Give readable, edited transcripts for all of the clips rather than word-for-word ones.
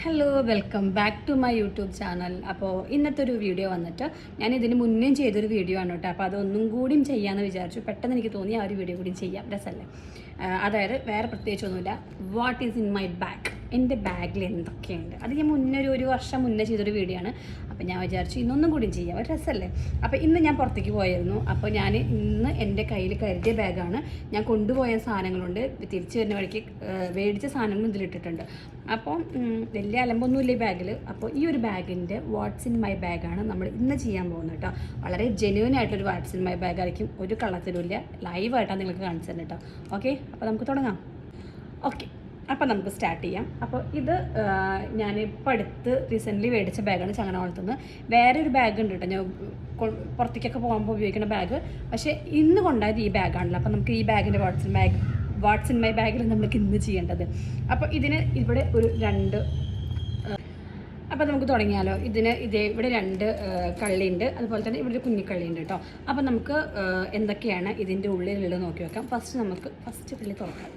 Hello welcome back to my YouTube channel. അപ്പോൾ ഇന്നത്തെ ഒരു വീഡിയോ വന്നിട്ട് ഞാൻ ഇതിന് മുന്നേ ചെയ്തൊരു വീഡിയോ ആണ് കേട്ടോ. അപ്പോൾ അതൊന്നും കൂടിയും ചെയ്യാമെന്ന് വിചാരിച്ചു. പെട്ടെന്ന് എനിക്ക് തോന്നി ആ ഒരു വീഡിയോ കൂടിയും ചെയ്യാം, രസമല്ലേ? അതായത് വേറെ പ്രത്യേകിച്ചൊന്നുമില്ല, what is in my bag, എൻ്റെ ബാഗിൽ എന്തൊക്കെയുണ്ട്. അത് ഞാൻ മുന്നേ ഒരു വർഷം മുന്നേ ചെയ്തൊരു വീഡിയോ ആണ്. അപ്പോൾ ഞാൻ വിചാരിച്ചു ഇന്നൊന്നും കൂടിയും ചെയ്യാം, ഒരു രസമല്ലേ? അപ്പോൾ ഇന്ന് ഞാൻ പുറത്തേക്ക് പോയായിരുന്നു. അപ്പോൾ ഞാൻ ഇന്ന് എൻ്റെ കയ്യിൽ കരുതിയ ബാഗാണ്. ഞാൻ കൊണ്ടുപോയ സാധനങ്ങളുണ്ട്, തിരിച്ചു വരുന്ന വഴിക്ക് മേടിച്ച സാധനങ്ങളും ഇതിലിട്ടിട്ടുണ്ട്. അപ്പോൾ വലിയ അലമ്പൊന്നുമില്ല ഈ ബാഗിൽ. അപ്പോൾ ഈ ഒരു ബാഗിൻ്റെ വാട്ട്സ് ഇൻ മൈ ബാഗാണ് നമ്മൾ ഇന്ന് ചെയ്യാൻ പോകുന്നത് കേട്ടോ. വളരെ ജെന്യൂൻ ആയിട്ടൊരു വാട്ട്സ് ഇൻ മൈ ബാഗായിരിക്കും, ഒരു കള്ളത്തിലുമില്ല. ലൈവായിട്ടാണ് നിങ്ങൾക്ക് കാണിച്ചു തന്നെ കേട്ടോ. ഓക്കെ, അപ്പോൾ നമുക്ക് തുടങ്ങാം. ഓക്കെ, അപ്പോൾ നമുക്ക് സ്റ്റാർട്ട് ചെയ്യാം. അപ്പോൾ ഇത് ഞാനിപ്പോൾ അടുത്ത് റീസെൻ്റ്ലി മേടിച്ച ബാഗാണ് ചങ്ങനാകുളത്തുനിന്ന്. വേറെ ഒരു ബാഗ് ഉണ്ട് കേട്ടോ, ഞാൻ പുറത്തേക്കൊക്കെ പോകുമ്പോൾ ഉപയോഗിക്കുന്ന ബാഗ്. പക്ഷേ ഇന്ന് കൊണ്ടായത് ഈ ബാഗാണല്ലോ. അപ്പോൾ നമുക്ക് ഈ ബാഗിൻ്റെ വാട്ട്സ് ഇൻ മൈ ബാഗിൽ നമുക്ക് ഇന്ന് ചെയ്യേണ്ടത്. അപ്പോൾ ഇതിന് ഇവിടെ ഒരു അപ്പോൾ നമുക്ക് തുടങ്ങിയാലോ. ഇവിടെ രണ്ട് കള്ളിയുണ്ട്, അതുപോലെ തന്നെ ഇവിടെ ഒരു കുഞ്ഞിക്കള്ളിയുണ്ട് കേട്ടോ. അപ്പോൾ നമുക്ക് എന്തൊക്കെയാണ് ഇതിൻ്റെ ഉള്ളിലുള്ളത് നോക്കി വെക്കാം. ഫസ്റ്റ് കള്ളി തുറക്കാം.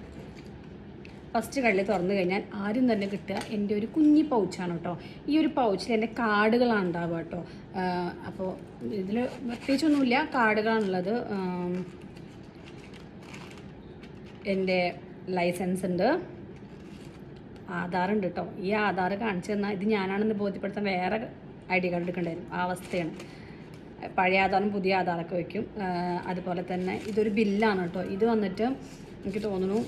ഫസ്റ്റ് കള്ളി തുറന്നു കഴിഞ്ഞാൽ ആദ്യം തന്നെ കിട്ടുക എൻ്റെ ഒരു കുഞ്ഞി പൗച്ചാണ് കേട്ടോ. ഈ ഒരു പൗച്ചിൽ എൻ്റെ കാർഡുകളാണ് ഉണ്ടാവുക കേട്ടോ. അപ്പോൾ ഇതിൽ പ്രത്യേകിച്ചൊന്നുമില്ല, കാർഡുകളാണുള്ളത്. എൻ്റെ ലൈസൻസ് ഉണ്ട്, ആധാറുണ്ട് കേട്ടോ. ഈ ആധാർ കാണിച്ചു തന്നാൽ ഇത് ഞാനാണെന്ന് ബോധ്യപ്പെടുത്താൻ വേറെ ID കാർഡ് എടുക്കേണ്ടായിരുന്നു, ആ അവസ്ഥയാണ്. പഴയ ആധാറും പുതിയ ആധാറൊക്കെ വയ്ക്കും. അതുപോലെ തന്നെ ഇതൊരു ബില്ലാണ് കേട്ടോ. ഇത് വന്നിട്ട് എനിക്ക് തോന്നുന്നു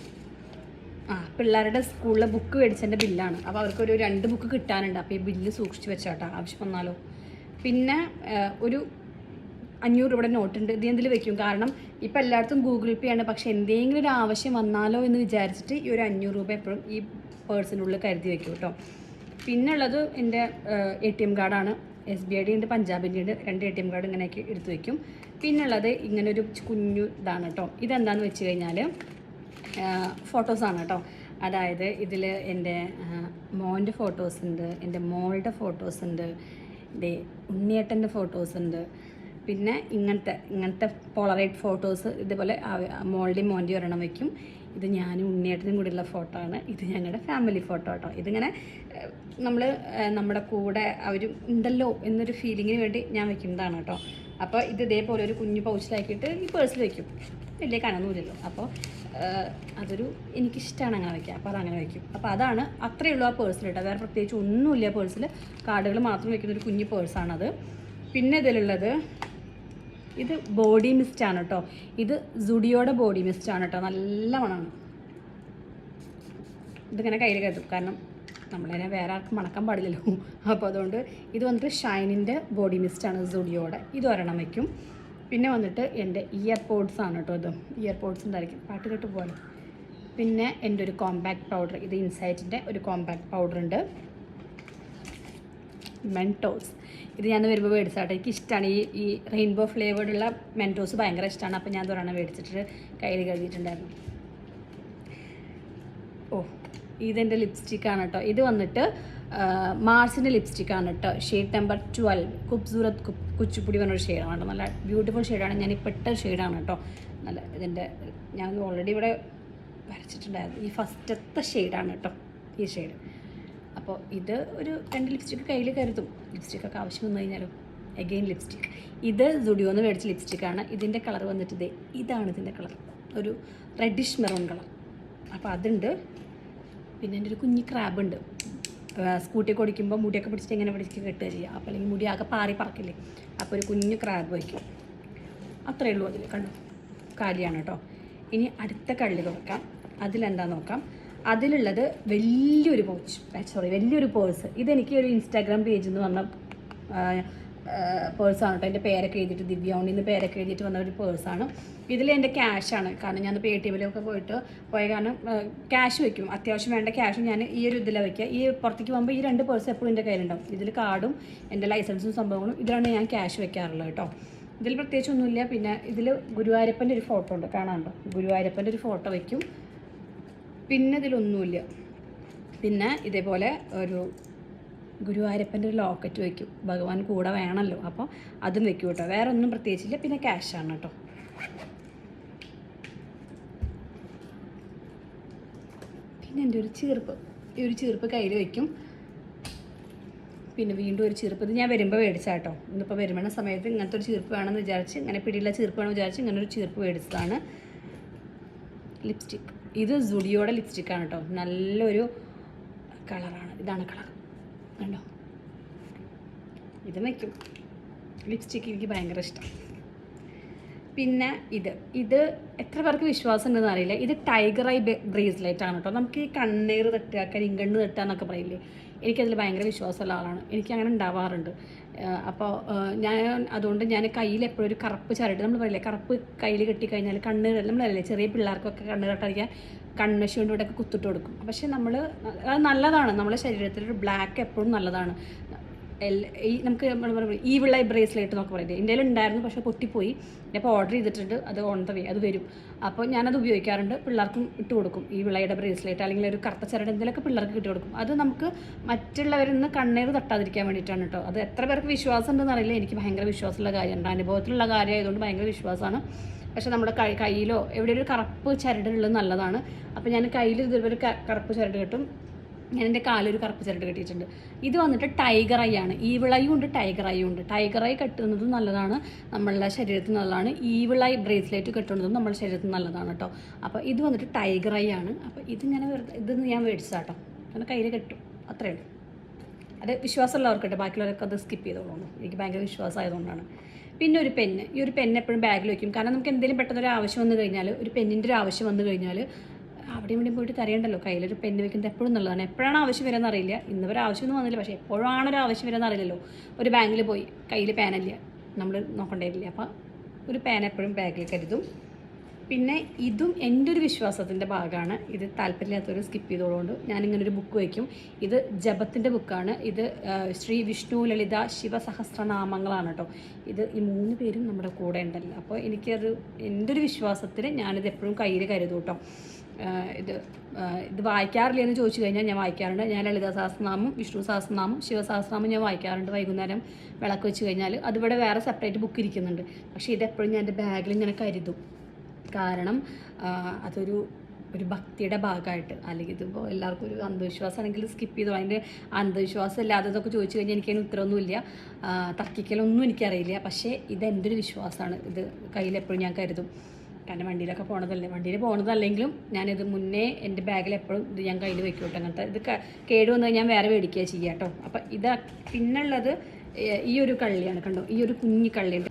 പിള്ളേരുടെ സ്കൂളിലെ ബുക്ക് മേടിച്ചതിൻ്റെ ബില്ലാണ്. അപ്പോൾ അവർക്കൊരു 2 ബുക്ക് കിട്ടാനുണ്ട്. അപ്പോൾ ഈ ബില്ല് സൂക്ഷിച്ച് വെച്ചാട്ടോ, ആവശ്യം വന്നാലോ. പിന്നെ ഒരു 500 രൂപയുടെ നോട്ടുണ്ട്. ഇത് എന്തിൽ വെക്കും, കാരണം ഇപ്പോൾ എല്ലായിടത്തും ഗൂഗിൾ പേ ആണ്. പക്ഷേ എന്തെങ്കിലും ഒരു ആവശ്യം വന്നാലോ എന്ന് വിചാരിച്ചിട്ട് ഈ ഒരു 500 രൂപ എപ്പോഴും ഈ പേഴ്സിനുള്ളിൽ കരുതി വെക്കും കേട്ടോ. പിന്നെ ഉള്ളത് എൻ്റെ ATM കാർഡാണ്. SBID ഉണ്ട്, പഞ്ചാബിൻ്റെ ഉണ്ട്. 2 ATM കാർഡ് ഇങ്ങനെയൊക്കെ എടുത്ത് വെക്കും. പിന്നെ ഉള്ളത് ഇങ്ങനെ ഒരു കുഞ്ഞു ഇതാണ് കേട്ടോ. ഇതെന്താണെന്ന് വെച്ച് കഴിഞ്ഞാൽ ഫോട്ടോസാണ് കേട്ടോ. അതായത് ഇതിൽ എൻ്റെ മോൻ്റെ ഫോട്ടോസ് ഉണ്ട്, എൻ്റെ മോളുടെ ഫോട്ടോസ് ഉണ്ട്, എൻ്റെ ഉണ്ണിയേട്ടൻ്റെ ഫോട്ടോസ് ഉണ്ട്. പിന്നെ ഇങ്ങനത്തെ പോളറൈറ്റ് ഫോട്ടോസ് ഇതുപോലെ മോളുടെയും മോൻ്റെയും ഒരെണ്ണം വയ്ക്കും. ഇത് ഞാനും ഉണ്ണിയേട്ടനും കൂടിയുള്ള ഫോട്ടോ ആണ്. ഇത് ഞങ്ങളുടെ ഫാമിലി ഫോട്ടോ കേട്ടോ. ഇതിങ്ങനെ നമ്മുടെ കൂടെ അവർ ഉണ്ടല്ലോ എന്നൊരു ഫീലിങ്ങിന് വേണ്ടി ഞാൻ വെക്കുന്നതാണ് കേട്ടോ. അപ്പോൾ ഇത് ഇതേപോലെ ഒരു കുഞ്ഞു പൗച്ചിലാക്കിയിട്ട് ഈ പേഴ്സിൽ വയ്ക്കും. വലിയ കനൊന്നുമില്ലല്ലോ. അപ്പോൾ എനിക്കിഷ്ടമാണ് അങ്ങനെ വയ്ക്കുക. അപ്പോൾ അതങ്ങനെ വയ്ക്കും. അപ്പോൾ അതാണ് അത്രയേ ഉള്ളൂ ആ പേഴ്സിൽ കേട്ടോ. വേറെ പ്രത്യേകിച്ച് ഒന്നുമില്ല പേഴ്സിൽ. കാർഡുകൾ മാത്രം വയ്ക്കുന്ന ഒരു കുഞ്ഞു പേഴ്സാണത്. പിന്നെ ഇതിലുള്ളത് ഇത് ബോഡി മിസ്റ്റാണ് കേട്ടോ. ഇത് സുഡിയോയുടെ ബോഡി മിസ്റ്റാണ് കേട്ടോ. നല്ല മണമാണ്. ഇതിങ്ങനെ കയ്യിൽ കരുതും, കാരണം നമ്മളതിനെ വേറെ ആർക്കും മണക്കാൻ പാടില്ലല്ലോ. അപ്പോൾ അതുകൊണ്ട് ഇത് വന്നിട്ട് ഷൈനിൻ്റെ ബോഡി മിസ്റ്റാണ് സുഡിയോയുടെ. ഇത് ഒരെണ്ണം വയ്ക്കും. പിന്നെ വന്നിട്ട് എൻ്റെ ഇയർപോഡ്സ് ആണ് കേട്ടോ. ഇത് ഇയർപോഡ്സ് ഉണ്ടായിരിക്കും, പാട്ട് കേട്ട് പോലെ. പിന്നെ എൻ്റെ ഒരു കോമ്പാക്ട് പൗഡർ, ഇത് ഇൻസൈറ്റിൻ്റെ ഒരു കോമ്പാക്ട് പൗഡർ ഉണ്ട്. മെൻറ്റോസ്, ഇത് ഞാൻ വരുമ്പോൾ മേടിച്ചാട്ടെ. എനിക്കിഷ്ടമാണ് ഈ റെയിൻബോ ഫ്ലേവേർഡുള്ള മെൻറ്റോസ്, ഭയങ്കര ഇഷ്ടമാണ്. അപ്പോൾ ഞാൻ ഒരെണ്ണം മേടിച്ചിട്ട് കയ്യിൽ കഴുകിയിട്ടുണ്ടായിരുന്നു. ഇതെൻ്റെ ലിപ്സ്റ്റിക്കാണ് കേട്ടോ. ഇത് വന്നിട്ട് മാർസിൻ്റെ ലിപ്സ്റ്റിക്കാണ് കേട്ടോ. ഷെയ്ഡ് നമ്പർ 12, ഖൂബ്സൂരത് കുച്ചിപ്പുടി പറഞ്ഞൊരു ഷെയ്ഡാണ് കേട്ടോ. നല്ല ബ്യൂട്ടിഫുൾ ഷെയ്ഡാണ്. ഞാൻ ഇപ്പോൾ ഇട്ട ഷെയ്ഡാണ് കേട്ടോ. നല്ല ഞാൻ ഓൾറെഡി ഇവിടെ വരച്ചിട്ടുണ്ടായിരുന്നു. ഈ ഫസ്റ്റത്തെ ഷെയ്ഡാണ് കേട്ടോ ഈ ഷെയ്ഡ്. അപ്പോൾ ഇത് ഒരു 2 ലിപ്സ്റ്റിക്ക് കയ്യിൽ കരുതും, ലിപ്സ്റ്റിക്കൊക്കെ ആവശ്യം വന്നു കഴിഞ്ഞാലും. എഗെയിൻ ലിപ്സ്റ്റിക്ക്, ഇത് സുഡിയോന്ന് മേടിച്ച ലിപ്സ്റ്റിക്കാണ്. ഇതിൻ്റെ കളർ വന്നിട്ട് ഇതാണ് ഇതിൻ്റെ കളർ, ഒരു റെഡിഷ് മെറൂൺ കളർ. അപ്പോൾ അതുണ്ട്. പിന്നെ എൻ്റെ ഒരു കുഞ്ഞി ക്രാബ് ഉണ്ട്. സ്കൂട്ടിയൊക്കെ ഓടിക്കുമ്പോൾ മുടിയൊക്കെ പിടിച്ചിട്ട് എങ്ങനെ പിടിച്ച് കെട്ടുക ചെയ്യുക. അപ്പോൾ അല്ലെങ്കിൽ മുടി ആകെ പാറി പറക്കില്ലേ. അപ്പോൾ ഒരു കുഞ്ഞു ക്രാബ് വയ്ക്കും. അത്രയേ ഉള്ളൂ. അതിൽ കണ്ടു, കാലിയാണ് കേട്ടോ. ഇനി അടുത്ത കള്ളി തുറക്കാം. അതിലെന്താ നോക്കാം. അതിലുള്ളത് വലിയൊരു പേഴ്സ്. ഇതെനിക്ക് ഒരു ഇൻസ്റ്റാഗ്രാം പേജിൽ നിന്ന് വന്ന പേഴ്സാണ് കേട്ടോ. എൻ്റെ പേരൊക്കെ എഴുതിയിട്ട്, ദിവ്യോണിന്ന് പേരൊക്കെ എഴുതിയിട്ട് വന്ന ഒരു പേഴ്സാണ്. ഇതിൽ എൻ്റെ ക്യാഷാണ്, കാരണം ഞാൻ ATMലൊക്കെ പോയ കാരണം ക്യാഷ് വയ്ക്കും. അത്യാവശ്യം വേണ്ട ക്യാഷ് ഞാൻ ഈ ഒരു ഇതിലാണ് വയ്ക്കുക. ഈ പുറത്തേക്ക് പോകുമ്പോൾ ഈ 2 പേഴ്സ് എപ്പോഴും എൻ്റെ കയ്യിലുണ്ടാവും. ഇതിൽ കാർഡും എൻ്റെ ലൈസൻസും സംഭവങ്ങളും ഇതിലാണ് ഞാൻ ക്യാഷ് വയ്ക്കാറുള്ളത് കേട്ടോ. ഇതിൽ പ്രത്യേകിച്ചൊന്നുമില്ല. പിന്നെ ഇതിൽ ഗുരുവായൂരപ്പൻ്റെ ഒരു ഫോട്ടോ ഉണ്ട്, കാണാനുണ്ടോ? ഗുരുവായൂരപ്പൻ്റെ ഒരു ഫോട്ടോ വയ്ക്കും. പിന്നെ ഇതിലൊന്നുമില്ല. പിന്നെ ഇതേപോലെ ഒരു ഗുരുവായൂരപ്പൻ്റെ ഒരു ലോക്കറ്റ് വയ്ക്കും. ഭഗവാൻ കൂടെ വേണമല്ലോ, അപ്പോൾ അതും വയ്ക്കും കേട്ടോ. വേറെ ഒന്നും പ്രത്യേകിച്ചില്ല. പിന്നെ ക്യാഷാണ് കേട്ടോ. പിന്നെ എൻ്റെ ഒരു ചീർപ്പ്, ഈ ഒരു ചീർപ്പ് കയ്യിൽ വയ്ക്കും. പിന്നെ വീണ്ടും ഒരു ചീർപ്പ്, ഇത് ഞാൻ വരുമ്പോൾ മേടിച്ചാട്ടോ. ഇന്നിപ്പോൾ വരുമ്പോഴ സമയത്ത് ഇങ്ങനത്തെ ഒരു ചീർപ്പ് വേണമെന്ന് വിചാരിച്ച്, ഇങ്ങനെ പിടിയുള്ള ചീർപ്പ് വേണമെന്ന് വിചാരിച്ച് ഇങ്ങനെ ഒരു ചീർപ്പ് മേടിച്ചതാണ്. ലിപ്സ്റ്റിക്ക്, ഇത് സുഡിയോയുടെ ലിപ്സ്റ്റിക്കാണ് കേട്ടോ. നല്ലൊരു കളറാണ്, ഇതാണ് കളർ കണ്ടോ. ഇത് വയ്ക്കും ലിപ്സ്റ്റിക്ക്, എനിക്ക് ഭയങ്കര ഇഷ്ടം. പിന്നെ ഇത് എത്ര പേർക്ക് വിശ്വാസം ഉണ്ടെന്ന് അറിയില്ല. ഇത് ടൈഗർ ഐ ബ്രേസ്ലെറ്റ് ആണ് കേട്ടോ. നമുക്ക് ഈ കണ്ണീർ തട്ടുക, കരിങ്കണ്ണ് തട്ടുക എന്നൊക്കെ പറയില്ലേ, എനിക്കതിൽ ഭയങ്കര വിശ്വാസമുള്ള ആളാണ്. എനിക്കങ്ങനെ ഉണ്ടാവാറുണ്ട്. അപ്പോൾ അതുകൊണ്ട് ഞാൻ കയ്യിൽ എപ്പോഴും ഒരു കറുപ്പ് ചരട്, നമ്മൾ പറയില്ലേ കറുപ്പ് കയ്യിൽ കെട്ടിക്കഴിഞ്ഞാൽ കണ്ണ്, നമ്മളല്ലേ ചെറിയ പിള്ളേർക്കൊക്കെ കണ്ണ് കെട്ടടിക്കാൻ കൺമശി കൊണ്ട് ഇവിടെയൊക്കെ കുത്തിട്ട് കൊടുക്കും. പക്ഷെ അത് നല്ലതാണ്, നമ്മുടെ ശരീരത്തിലൊരു ബ്ലാക്ക് എപ്പോഴും നല്ലതാണ്. നമുക്ക് നമ്മൾ പറയും ഈവിൾ ഐ ബ്രേസ്ലെറ്റ് എന്നൊക്കെ പറയുന്നത് എൻ്റെ ഉണ്ടായിരുന്നു, പക്ഷേ പൊട്ടിപ്പോയി. ഞാനിപ്പോൾ ഓർഡർ ചെയ്തിട്ടുണ്ട്, അത് ഓൺ ദ വേ അത് വരും. അപ്പോൾ ഞാനത് ഉപയോഗിക്കാറുണ്ട്, പിള്ളേർക്കും ഇട്ട് കൊടുക്കും. ഈ വിളയുടെ ബ്രേസ്ലെറ്റ് അല്ലെങ്കിൽ ഒരു കറുത്ത ചരട് എന്തെങ്കിലുമൊക്കെ പിള്ളേർക്ക് ഇട്ട് കൊടുക്കും. അത് നമുക്ക് മറ്റുള്ളവരിൽ നിന്ന് കണ്ണീർ തട്ടാതിരിക്കാൻ വേണ്ടിയിട്ടാണ് കേട്ടോ. അത് എത്ര പേർക്ക് വിശ്വാസം ഉണ്ടെന്ന് അറിയില്ല, എനിക്ക് ഭയങ്കര വിശ്വാസമുള്ള കാര്യമുണ്ട്, അനുഭവത്തിലുള്ള കാര്യമായതുകൊണ്ട് ഭയങ്കര വിശ്വാസമാണ്. പക്ഷേ നമ്മുടെ കയ്യിലോ എവിടെ ഒരു കറുപ്പ് ചരടുള്ളത് നല്ലതാണ്. അപ്പോൾ ഞാൻ കയ്യിൽ ഇതുപോലെ കറുപ്പ് ചരട് കെട്ടും, ഞാൻ എൻ്റെ കാലൊരു കറുപ്പ് ചരട് കെട്ടിയിട്ടുണ്ട്. ഇത് വന്നിട്ട് ടൈഗർ ഐ ആണ്. ഈവിളയും ഉണ്ട്, ടൈഗർ ഐയും ഉണ്ട്. ടൈഗർ ഐ കെട്ടുന്നതും നല്ലതാണ്, നമ്മളുടെ ശരീരത്തിന് നല്ലതാണ്. ഈവിൾ ഐ ബ്രേസ്ലെറ്റ് കെട്ടുന്നതും നമ്മുടെ ശരീരത്തിന് നല്ലതാണ് കേട്ടോ. അപ്പോൾ ഇത് വന്നിട്ട് ടൈഗർ ഐ ആണ്. അപ്പോൾ ഇതിങ്ങനെ ഇതൊന്ന് ഞാൻ മേടിച്ചാട്ടോ, അങ്ങനെ കയ്യിൽ കെട്ടും, അത്രയേ ഉള്ളൂ. അത് വിശ്വാസമുള്ളവർക്കട്ടെ, ബാക്കിയുള്ളവരൊക്കെ അത് സ്കിപ്പ് ചെയ്തോളൂ. എനിക്ക് ഭയങ്കര വിശ്വാസമായതുകൊണ്ടാണ്. പിന്നെ ഒരു പെന്ന്, ഈ ഒരു പെന്ന് എപ്പോഴും ബാഗിൽ വയ്ക്കും. കാരണം നമുക്ക് എന്തെങ്കിലും പെട്ടെന്നൊരു ആവശ്യം വന്നു കഴിഞ്ഞാൽ, ഒരു പെന്നിൻ്റെ ഒരു ആവശ്യം വന്നു കഴിഞ്ഞാൽ അവിടെയും ഇവിടെയും പോയിട്ട് തരേണ്ടല്ലോ, കയ്യിലൊരു പെന്ന് വെക്കുന്നത് എപ്പോഴും നല്ലതാണ്. എപ്പോഴാണ് ആവശ്യം വരുന്നത് അറിയില്ല, ഇന്ന് വരെ ആവശ്യമൊന്നും വന്നില്ല, പക്ഷേ എപ്പോഴാണ് ഒരു ആവശ്യം വരുന്നത് അറിയില്ലല്ലോ. ഒരു ബാങ്കിൽ പോയി കയ്യിൽ പേനല്ല, നമ്മൾ നോക്കേണ്ടിയില്ല. അപ്പോൾ ഒരു പേന എപ്പോഴും ബാഗിൽ കരുതും. പിന്നെ ഇതും എൻ്റെ ഒരു വിശ്വാസത്തിൻ്റെ ഭാഗമാണ്. ഇത് താല്പര്യമില്ലാത്തവർ സ്കിപ്പ് ചെയ്തോളുകൊണ്ട് ഞാനിങ്ങനൊരു ബുക്ക് വയ്ക്കും. ഇത് ജപത്തിൻ്റെ ബുക്കാണ്. ഇത് ശ്രീ വിഷ്ണു ലളിത ശിവസഹസ്രനാമങ്ങളാണ് കേട്ടോ. ഇത് ഈ 3 പേരും നമ്മുടെ കൂടെ ഉണ്ടല്ലോ. അപ്പോൾ എനിക്കത് എൻ്റെ ഒരു വിശ്വാസത്തിൽ ഞാനിത് എപ്പോഴും കയ്യിൽ കരുതും കേട്ടോ. ഇത് വായിക്കാറില്ല എന്ന് ചോദിച്ചു കഴിഞ്ഞാൽ ഞാൻ വായിക്കാറുണ്ട്. ഞാൻ ലളിത സഹസ്രനാമം, വിഷ്ണു സഹസ്രനാമം, ശിവസഹസ്രനാമം ഞാൻ വായിക്കാറുണ്ട്. വൈകുന്നേരം വിളക്ക് വെച്ച് കഴിഞ്ഞാൽ അതിവിടെ വേറെ സെപ്പറേറ്റ് ബുക്ക് ഇരിക്കുന്നുണ്ട്. പക്ഷേ ഇതെപ്പോഴും ഞാൻ എൻ്റെ ബാഗിൽ ഇങ്ങനെ കരുതും. കാരണം അതൊരു ഭക്തിയുടെ ഭാഗമായിട്ട്. അല്ലെങ്കിൽ ഇതിപ്പോൾ എല്ലാവർക്കും ഒരു അന്ധവിശ്വാസമാണെങ്കിൽ സ്കിപ്പ് ചെയ്തു. അതിൻ്റെ അന്ധവിശ്വാസം ഇല്ലാത്തതൊക്കെ ചോദിച്ചു കഴിഞ്ഞാൽ എനിക്കതിന് ഉത്തരവൊന്നുമില്ല, തർക്കിക്കലൊന്നും എനിക്കറിയില്ല. പക്ഷേ ഇതെൻ്റെ ഒരു വിശ്വാസമാണ്. ഇത് കയ്യിലെപ്പോഴും ഞാൻ കരുതും. കാരണം വണ്ടിയിലൊക്കെ പോണതല്ലെങ്കിലും ഞാനിത് മുന്നേ എൻ്റെ ബാഗിൽ എപ്പോഴും ഇത് ഞാൻ കയ്യിൽ വെക്കും കേട്ടോ. അങ്ങനത്തെ ഇത് കേടുവന്ന് ഞാൻ വേറെ മേടിക്കുക ചെയ്യുക കേട്ടോ. അപ്പം ഇത് പിന്നുള്ളത് ഈ ഒരു കള്ളിയാണ് കണ്ടോ, ഈ ഒരു കുഞ്ഞി കള്ളിയുണ്ട്.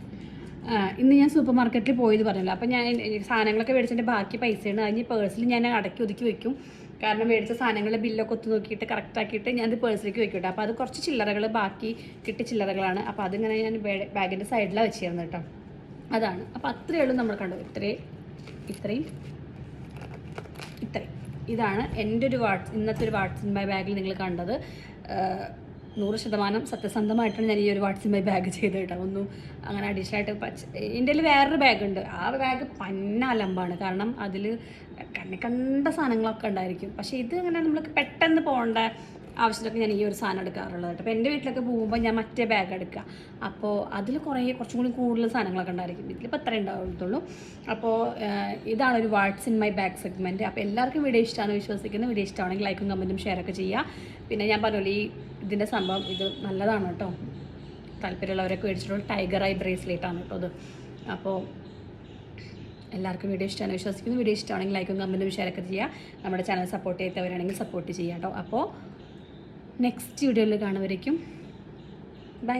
ഇന്ന് ഞാൻ സൂപ്പർ മാർക്കറ്റിൽ പോയത് പറഞ്ഞല്ലോ. അപ്പം ഞാൻ സാധനങ്ങളൊക്കെ മേടിച്ചതിൻ്റെ ബാക്കി പൈസയാണ് അതിന് പേഴ്സിൽ ഞാൻ അടക്കി ഒതുക്കി വെക്കും. കാരണം മേടിച്ച സാധനങ്ങളുടെ ബില്ലൊക്കെ ഒത്തു നോക്കിയിട്ട് കറക്റ്റാക്കിയിട്ട് ഞാനത് പേഴ്സിലേക്ക് വെക്കും. അപ്പോൾ അത് കുറച്ച് ചില്ലറകൾ ബാക്കി കിട്ടിയ ചില്ലറകളാണ്. അപ്പോൾ അതിങ്ങനെ ഞാൻ ബാഗിൻ്റെ സൈഡിലാണ് വെച്ചിരുന്നത് കേട്ടോ. അതാണ്. അപ്പോൾ അത്രയേ ഉള്ളൂ. നമ്മൾ കണ്ടു ഇത്രയും ഇതാണ് എൻ്റെ ഒരു ഇന്നത്തെ ഒരു വാട്ട്സ് ഇൻ മൈ ബാഗിൽ നിങ്ങൾ കണ്ടത്. 100% സത്യസന്ധമായിട്ടാണ് ഞാൻ ഈ ഒരു വാട്ട്സ് ഇൻ മൈ ബാഗ് ചെയ്ത് കേട്ടോ. ഒന്നും അങ്ങനെ അഡീഷണൽ ആയിട്ട് എൻ്റെ കയ്യിൽ വേറൊരു ബാഗുണ്ട്. ആ ബാഗ് അലമ്പാണ്. കാരണം അതിൽ കണ്ട സാധനങ്ങളൊക്കെ ഉണ്ടായിരിക്കും. പക്ഷേ ഇത് അങ്ങനെ നമ്മൾക്ക് പെട്ടെന്ന് പോകേണ്ട ആവശ്യത്തിലൊക്കെ ഞാൻ ഈ ഒരു സാധനം എടുക്കാറുള്ളത് കേട്ടോ. അപ്പോൾ എൻ്റെ വീട്ടിലൊക്കെ പോകുമ്പോൾ ഞാൻ മറ്റേ ബാഗ് എടുക്കുക. അപ്പോൾ അതിൽ കുറച്ചും കൂടി കൂടുതൽ സാധനങ്ങളൊക്കെ ഉണ്ടായിരിക്കും. ഇതിലിപ്പോൾ അത്രേ ഉണ്ടാവുള്ളൂ. അപ്പോൾ ഇതാണ് ഒരു what's in my bag segment. അപ്പോൾ എല്ലാവർക്കും വീഡിയോ ഇഷ്ടമാണ് വിശ്വസിക്കുന്നത്. വീഡിയോ ഇഷ്ടമാണെങ്കിൽ ലൈക്കും കമൻറ്റും ഷെയറൊക്കെ ചെയ്യുക. പിന്നെ ഞാൻ പറഞ്ഞല്ലോ ഇതിൻ്റെ സംഭവം ഇത് നല്ലതാണ് കേട്ടോ. താല്പര്യമുള്ളവരൊക്കെ മേടിച്ചിട്ടുള്ള ടൈഗർ ഐ ബ്രേസ്ലെറ്റ് ആണ് കേട്ടോ അത്. അപ്പോൾ എല്ലാവർക്കും വീഡിയോ ഇഷ്ടമാണ് വിശ്വസിക്കുന്നു. വീഡിയോ ഇഷ്ടമാണെങ്കിൽ ലൈക്കും കമൻറ്റും ഷെയറൊക്കെ ചെയ്യുക. നമ്മുടെ ചാനൽ സപ്പോർട്ട് ചെയ്തവരാണെങ്കിൽ സപ്പോർട്ട് ചെയ്യാം കേട്ടോ. അപ്പോൾ നെക്സ്റ്റ് വീഡിയോയിൽ കാണുവരേക്കും ബൈ.